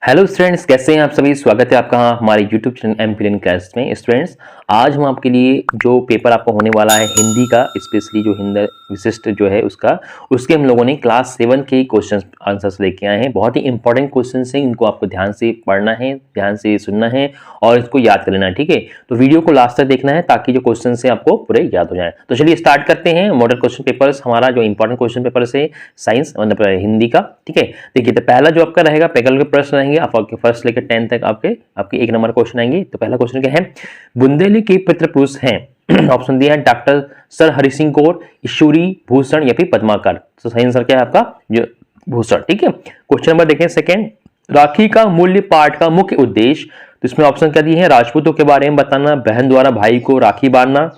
Hello students, कैसे हैं आप सभी। स्वागत है आपका हमारे YouTube channel MP learning class में। स्टूडेंट्स, आज हम आपके लिए जो पेपर आपका होने वाला है हिंदी का, स्पेशली जो हिंदी विशिष्ट जो है उसके हम लोगों ने क्लास 7 के क्वेश्चन आंसर्स लेके आए हैं। बहुत ही इंपॉर्टेंट क्वेश्चन हैं, इनको आपको ध्यान से पढ़ना है, ध्यान से सुनना है और इसको याद कर लेना है। ठीक है, तो वीडियो को लास्ट तक देखना है ताकि जो क्वेश्चन है आपको पूरे याद हो जाए। तो चलिए स्टार्ट करते हैं। मॉडल क्वेश्चन पेपर्स, हमारा जो इंपॉर्टेंट क्वेश्चन पेपर है साइंस मतलब हिंदी का। ठीक है, देखिए तो पहला जो आपका रहेगा पैकल के प्रश्न रहेंगे आपके फर्स्ट लेकर 10 तक आपके 1 नंबर क्वेश्चन आएंगे। तो पहला क्वेश्चन क्या है, बुंदेली के पितृपुरुष हैं। ऑप्शन दिया है डॉक्टर सर हरि सिंह गौर, ईश्वरी भूषण या फिर पद्माकर। तो सही आंसर क्या है आपका जो भूषण। ठीक है, क्वेश्चन नंबर देखें सेकेंड, राखी का मूल्य पाठ का मुख्य उद्देश्य। तो इसमें ऑप्शन क्या दिए हैं, राजपूतों के बारे में बताना, बहन द्वारा भाई को राखी बांधना,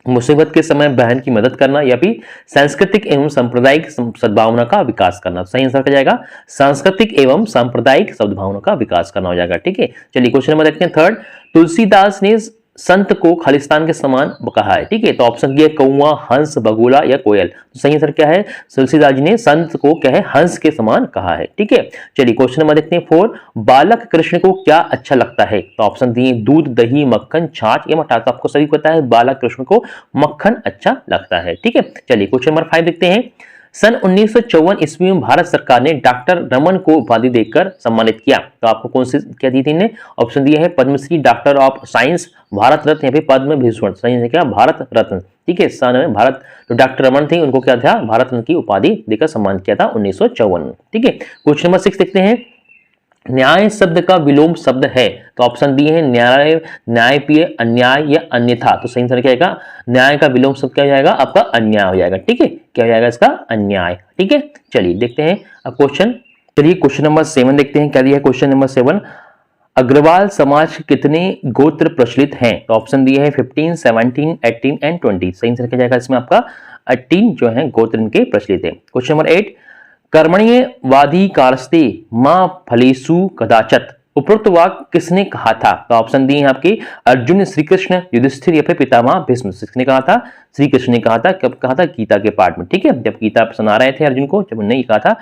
मुसीबत के समय बहन की मदद करना या फिर सांस्कृतिक एवं सांप्रदायिक सद्भावना का विकास करना। सही आंसर क्या जाएगा, सांस्कृतिक एवं सांप्रदायिक सद्भावना का विकास करना हो जाएगा। ठीक है, चलिए क्वेश्चन नंबर देखते हैं थर्ड, तुलसीदास ने संत को खालिस्तान के समान कहा है। ठीक है, तो ऑप्शन दिया कौवा, हंस, बगुला या कोयल। तो सही आंसर क्या है, तुलसीदास जी ने संत को क्या है, हंस के समान कहा है। ठीक है, चलिए क्वेश्चन नंबर देखते हैं 4, बालक कृष्ण को क्या अच्छा लगता है। तो ऑप्शन दिए दूध, दही, मक्खन, छाछ या मठार। तो आपको सभी पता है बालक कृष्ण को मक्खन अच्छा लगता है। ठीक है, चलिए क्वेश्चन नंबर 5 देखते हैं, सन 1954 ईस्वी में भारत सरकार ने डॉक्टर रमन को उपाधि देकर सम्मानित किया। तो आपको कौन सी क्या दी थी ने, ऑप्शन दिया है Padmashri, doctor of science, Bharat Ratna या फिर पद्म भूषण। सही है क्या, भारत रत्न। ठीक है, सन में भारत जो डॉक्टर रमन थे उनको क्या था, भारत रत्न की उपाधि देकर सम्मानित किया था 1954। ठीक है, क्वेश्चन नंबर 6 देखते हैं, न्याय शब्द का विलोम शब्द है। तो ऑप्शन दिए हैं न्याय, न्यायप्रिय, अन्याय या अन्यथा। तो सही आंसर क्या आएगा, न्याय का विलोम शब्द क्या हो जाएगा आपका अन्याय हो जाएगा। ठीक है, क्या हो जाएगा इसका, अन्याय। ठीक है, चलिए देखते हैं अब क्वेश्चन। चलिए क्वेश्चन नंबर 7 देखते हैं क्या दिया है। क्वेश्चन नंबर 7, अग्रवाल समाज के कितने गोत्र प्रचलित हैं। तो ऑप्शन दिए हैं 15, 17, 18 एंड 20। सही आंसर क्या जाएगा इसमें आपका 18 जो है गोत्र इनके प्रचलित है। क्वेश्चन नंबर 8, कर्मण्यवादी कारस्ते मां फलेषु कदाचत, उपरोक्त वाक्य किसने कहा था। तो ऑप्शन दिए हैं आपके अर्जुन, श्री कृष्ण, युधिष्ठिर या फिर पितामह भीष्म। किसने कहा था, श्री कृष्ण ने कहा था। कब कहा था, गीता के पाठ में। ठीक है, जब गीता सुना रहे थे अर्जुन को, जब उन्होंने कहा था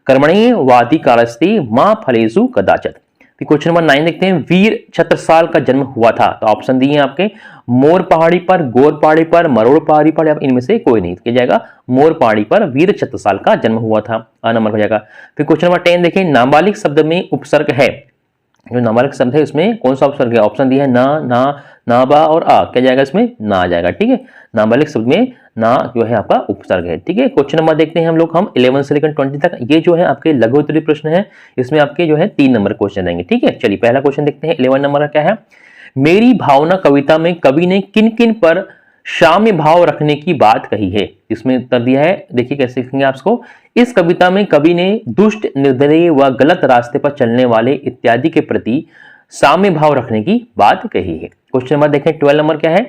कर्मण्यवादी कारस्ते मां फलेषु कदाचत। क्वेश्चन नंबर 9 देखते हैं, वीर छत्रसाल का जन्म हुआ था। तो ऑप्शन दिए हैं आपके मोर पहाड़ी पर, गोर पहाड़ी पर, मरोड़ पहाड़ी पर, इनमें से कोई नहीं किया जाएगा। मोर पहाड़ी पर वीर छत्रसाल का जन्म हुआ था, आ नंबर हो जाएगा। फिर क्वेश्चन नंबर 10 देखें, नाबालिग शब्द में उपसर्ग है। जो नाबालिग शब्द है उसमें कौन सा उपसर्ग है, ऑप्शन दिया है ना, ना, नाबा और आ। क्या जाएगा इसमें, ना आ जाएगा। ठीक है, नाबालिग शब्द में ना जो है आपका उपसर्ग है। ठीक है, क्वेश्चन नंबर देखते हैं हम लोग 11 से लेकर 20 तक। ये जो है आपके लघु उत्तरीय प्रश्न है, इसमें आपके जो है 3 नंबर क्वेश्चन रहेंगे। ठीक है, चलिए पहला क्वेश्चन देखते हैं 11 नंबर का क्या है, मेरी भावना कविता में कवि ने किन किन पर साम्य भाव रखने की बात कही है। इसमें उत्तर दिया है, देखिए कैसे लिखेंगे आप इसको, इस कविता में कवि ने दुष्ट, निर्दयी व गलत रास्ते पर चलने वाले इत्यादि के प्रति साम्य भाव रखने की बात कही है। क्वेश्चन नंबर देखें 12 नंबर क्या है,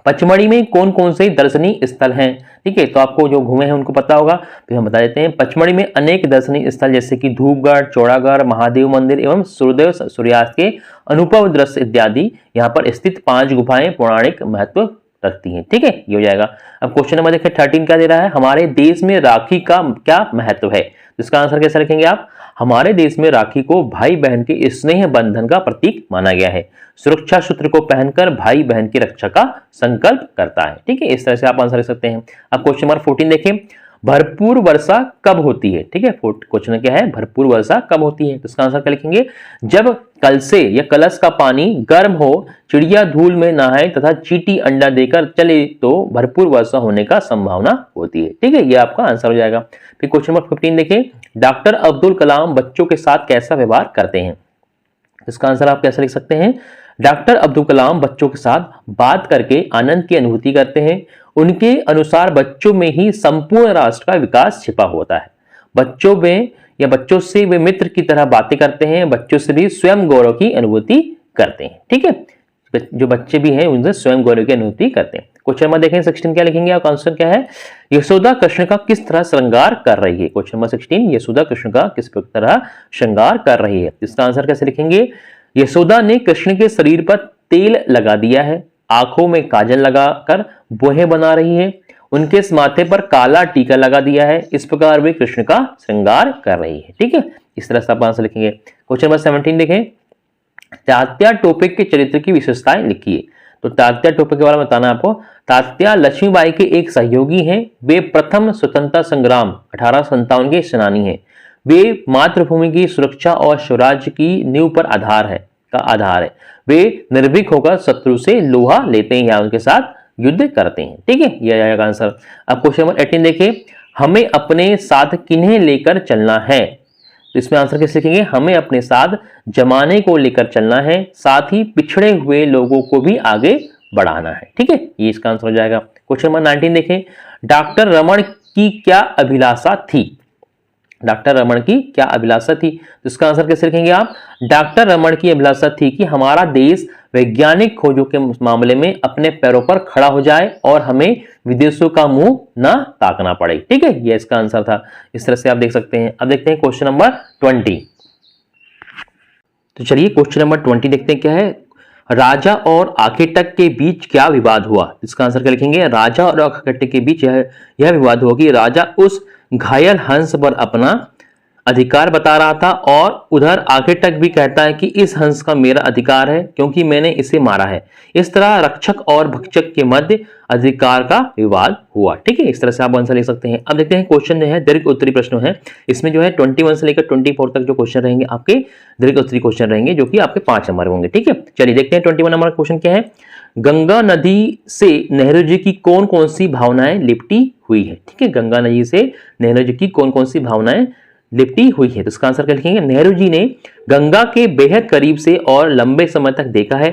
पचमढ़ी में कौन कौन से दर्शनीय स्थल हैं। ठीक है, तो आपको जो घूमे हैं उनको पता होगा, तो हम बता देते हैं। पचमढ़ी में अनेक दर्शनीय स्थल जैसे कि धूपगढ़, चौड़ागढ़, महादेव मंदिर एवं सूर्योदय सूर्यास्त के अनुभव दृश्य इत्यादि यहाँ पर स्थित 5 गुफाएं पौराणिक महत्व रखती हैं। ठीक है, ये हो जाएगा। अब क्वेश्चन नंबर देखिए 13 क्या दे रहा है, हमारे देश में राखी का क्या महत्व है। इसका आंसर कैसे रखेंगे आप, हमारे देश में राखी को भाई बहन के स्नेह बंधन का प्रतीक माना गया है। सुरक्षा सूत्र को पहनकर भाई बहन की रक्षा का संकल्प करता है। ठीक है, इस तरह से आप आंसर लिख सकते हैं। अब क्वेश्चन नंबर 14 देखें, भरपूर वर्षा कब होती है। ठीक है, क्वेश्चन क्या है, भरपूर वर्षा कब होती है। तो इसका आंसर क्या लिखेंगे, जब कल से या कलश का पानी गर्म हो, चिड़िया धूल में नहाए तथा चींटी अंडा देकर चले तो भरपूर वर्षा होने का संभावना होती है। ठीक है, ये आपका आंसर हो जाएगा। फिर क्वेश्चन नंबर 15 देखिए, डॉक्टर अब्दुल कलाम बच्चों के साथ कैसा व्यवहार करते हैं। इसका आंसर आप कैसे लिख सकते हैं, डॉक्टर अब्दुल कलाम बच्चों के साथ बात करके आनंद की अनुभूति करते हैं। उनके अनुसार बच्चों में ही संपूर्ण राष्ट्र का विकास छिपा होता है। बच्चों में या बच्चों से वे मित्र की तरह बातें करते हैं, बच्चों से भी स्वयं गौरव की अनुभूति करते हैं। ठीक है, जो बच्चे भी हैं उनसे स्वयं गौरव की अनुभूति करते हैं। क्वेश्चन नंबर देखें 16 क्या लिखेंगे आप, आंसर क्या है, यशोदा कृष्ण का किस तरह श्रृंगार कर रही है। क्वेश्चन नंबर 16, यशोदा कृष्ण का किस तरह श्रृंगार कर रही है। इसका आंसर कैसे लिखेंगे, यशोदा ने कृष्ण के शरीर पर तेल लगा दिया है, आंखों में काजल लगाकर बोहे बना रही है, उनके माथे पर काला टीका लगा दिया है। इस प्रकार वे कृष्ण का श्रृंगार कर रही है। ठीक है, इस तरह से आप आंसर लिखेंगे। क्वेश्चन नंबर 17 देखें, तात्या टोपे के चरित्र की विशेषताएं लिखिए। तो तात्या टोपे के बारे में बताना आपको। तात्या लक्ष्मीबाई के एक सहयोगी हैं। वे प्रथम स्वतंत्रता संग्राम 1857 के सेनानी हैं। वे मातृभूमि की सुरक्षा और स्वराज्य की नींव पर आधार है। वे निर्भीक होकर शत्रु से लोहा लेते हैं या उनके साथ युद्ध करते हैं। ठीक है, यह आएगा आंसर। अब क्वेश्चन नंबर 18 देखिए, हमें अपने साथ किन्हें लेकर चलना है। तो इसमें आंसर कैसे लिखेंगे, हमें अपने साथ जमाने को लेकर चलना है, साथ ही पिछड़े हुए लोगों को भी आगे बढ़ाना है। ठीक है, ये इसका आंसर हो जाएगा। क्वेश्चन नंबर 19 देखें, डॉक्टर रमन की क्या अभिलाषा थी। डॉक्टर रमन की क्या अभिलाषा थी, तो इसका आंसर कैसे लिखेंगे आप। डॉक्टर रमन की अभिलाषा थी कि हमारा देश वैज्ञानिक खोजों के मामले में अपने पैरों पर खड़ा हो जाए और हमें विदेशों का मुंह ना ताकना पड़े। ठीक है, ये इसका आंसर था। इस तरह से आप देख सकते हैं। अब देखते हैं क्वेश्चन नंबर 20। तो चलिए क्वेश्चन नंबर 20 देखते हैं क्या है। राजा और आर्किटेक्ट के बीच क्या विवाद हुआ। इसका आंसर क्या लिखेंगे, राजा और आर्किटेक्ट के बीच यह विवाद हुआ कि राजा उस घायल हंस पर अपना अधिकार बता रहा था और उधर आर्किटेक्ट भी कहता है कि इस हंस का मेरा अधिकार है क्योंकि मैंने इसे मारा है। इस तरह रक्षक और भक्षक के मध्य अधिकार का विवाद हुआ। ठीक है, इस तरह से आप आंसर लिख सकते हैं। अब देखते हैं क्वेश्चन जो है दीर्घ उत्तरी प्रश्न है। इसमें जो है 21 से लेकर 24 तक जो क्वेश्चन रहेंगे आपके दीर्घ उत्तरी क्वेश्चन रहेंगे, जो कि आपके 5 नंबर होंगे। ठीक है, चलिए देखते हैं 21 नंबर क्वेश्चन क्या है। गंगा नदी से नेहरू जी की कौन कौन सी भावनाएं लिपटी हुई है। ठीक है, गंगा नदी से नेहरू जी की कौन कौन सी भावनाएं लिपटी हुई है। तो इसका आंसर क्या लिखेंगे, नेहरू जी ने गंगा के बेहद करीब से और लंबे समय तक देखा है।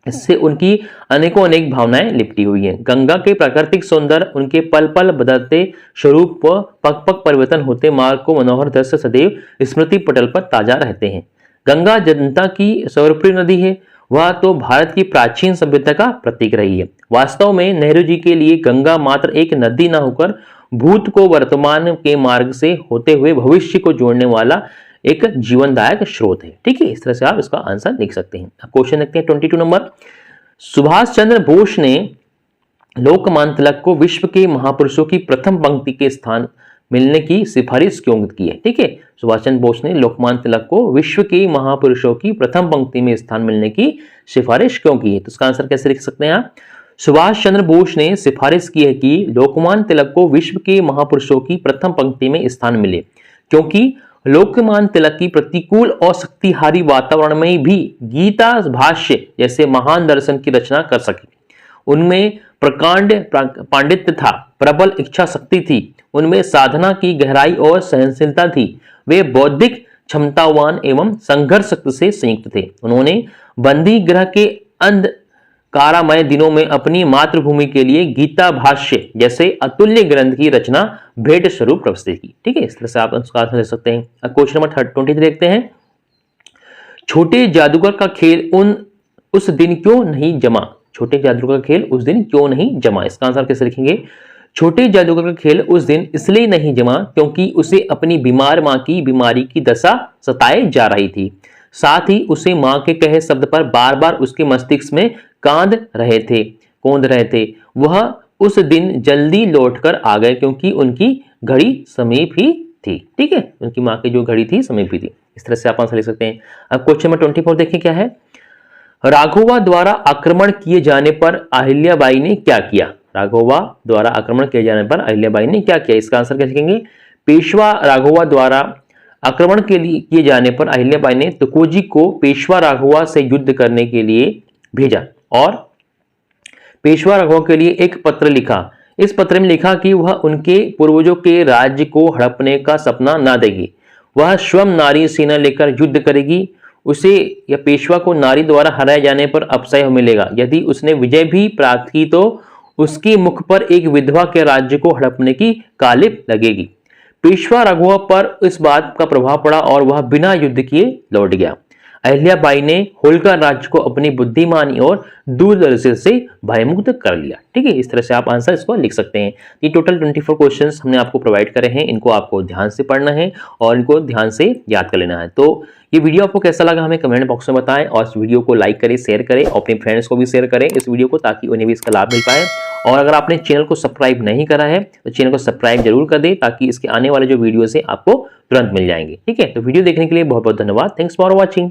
इससे उनकी अनेकों अनेक भावनाएं लिपटी हुई हैं। गंगा के प्राकृतिक सौंदर्य, उनके पल पल बदलते स्वरूप व पग पग परिवर्तन होते मार्ग को मनोहर दृश्य सदैव स्मृति पटल पर ताजा रहते हैं। गंगा जनता की सर्वप्रिय नदी है। वह तो भारत की प्राचीन सभ्यता का प्रतीक रही है। वास्तव में नेहरू जी के लिए गंगा मात्र एक नदी न होकर भूत को वर्तमान के मार्ग से होते हुए भविष्य को जोड़ने वाला एक जीवनदायक स्रोत है। ठीक है, इस तरह से आप इसका आंसर लिख सकते हैं। अब क्वेश्चन देखते हैं 22 नंबर। सुभाष चंद्र बोस ने लोकमान्य तिलक को विश्व के महापुरुषों की प्रथम पंक्ति के स्थान मिलने की सिफारिश क्यों की है। ठीक है, सुभाष चंद्र बोस ने लोकमान्य तिलक को विश्व के महापुरुषों की प्रथम पंक्ति में स्थान मिलने की सिफारिश क्यों की है। तो इसका आंसर कैसे लिख सकते हैं आप। सुभाष चंद्र बोस ने सिफारिश की है कि लोकमान्य तिलक को विश्व के महापुरुषों की प्रथम पंक्ति में स्थान मिले, क्योंकि लोकमान्य तिलक की प्रतिकूल और शक्तिहारी वातावरण में भी गीता भाष्य जैसे महान दर्शन की रचना कर सके। उनमें प्रकांड पांडित्य था, प्रबल इच्छा शक्ति थी, उनमें साधना की गहराई और सहनशीलता थी। वे बौद्धिक क्षमतावान एवं संघर्ष शक्ति से संयुक्त थे। उन्होंने बंदी गृह के कारामय दिनों में अपनी मातृभूमि के लिए गीता भाष्य जैसे अतुल्य ग्रंथ की रचना भेंट स्वरूप प्रस्तुत की। ठीक है, इस तरह से आप उसका ले सकते हैं। अब क्वेश्चन नंबर 23 देखते हैं। छोटे जादूगर का खेल उस दिन क्यों नहीं जमा। छोटे जादूगर का खेल उस दिन क्यों नहीं जमा। इसका आंसर कैसे लिखेंगे। छोटे जादूगर का खेल उस दिन इसलिए नहीं जमा क्योंकि उसे अपनी बीमार मां की बीमारी की दशा सताए जा रही थी। साथ ही उसे मां के कहे शब्द पर बार बार उसके मस्तिष्क में कौंध रहे थे। वह उस दिन जल्दी लौटकर आ गए क्योंकि उनकी घड़ी समीप ही थी। ठीक है, उनकी मां की जो घड़ी थी समीप ही थी। इस तरह से आप आंसर लिख सकते हैं। अब क्वेश्चन नंबर 24 देखिए क्या है। राघोवा द्वारा आक्रमण किए जाने पर अहिल्याबाई ने क्या किया। राघोवा द्वारा आक्रमण किए जाने पर अहिल्याबाई ने क्या किया। इसका आंसर क्या लिखेंगे। पेशवा राघोवा द्वारा आक्रमण किए जाने पर अहिल्याबाई ने तुकोजी को पेशवा राघोवा से युद्ध करने के लिए भेजा और पेशवा राघोवा के लिए एक पत्र लिखा। इस पत्र में लिखा कि वह उनके पूर्वजों के राज्य को हड़पने का सपना ना देगी। वह स्वयं नारी सेना लेकर युद्ध करेगी। उसे या पेशवा को नारी द्वारा हराए जाने पर अपसय मिलेगा। यदि उसने विजय भी प्राप्त की तो उसकी मुख पर एक विधवा के राज्य को हड़पने की कालिप लगेगी। पेशवा राघोवा पर इस बात का प्रभाव पड़ा और वह बिना युद्ध किए लौट गया। अहिल्याबाई ने होलकर राज्य को अपनी बुद्धिमानी और दूरदर्शी से भयमुक्त कर लिया। ठीक है, इस तरह से आप आंसर इसको लिख सकते हैं। ये टोटल 24 क्वेश्चंस हमने आपको प्रोवाइड करे हैं, इनको आपको ध्यान से पढ़ना है और इनको ध्यान से याद कर लेना है। तो ये वीडियो आपको कैसा लगा हमें कमेंट बॉक्स में बताएं और इस वीडियो को लाइक करें, शेयर करें और अपने फ्रेंड्स को भी शेयर करें इस वीडियो को, ताकि उन्हें भी इसका लाभ मिल पाए। और अगर आपने चैनल को सब्सक्राइब नहीं करा है तो चैनल को सब्सक्राइब जरूर कर दें, ताकि इसके आने वाले जो वीडियोस है आपको तुरंत मिल जाएंगे। ठीक है, तो वीडियो देखने के लिए बहुत बहुत धन्यवाद। Thanks for watching.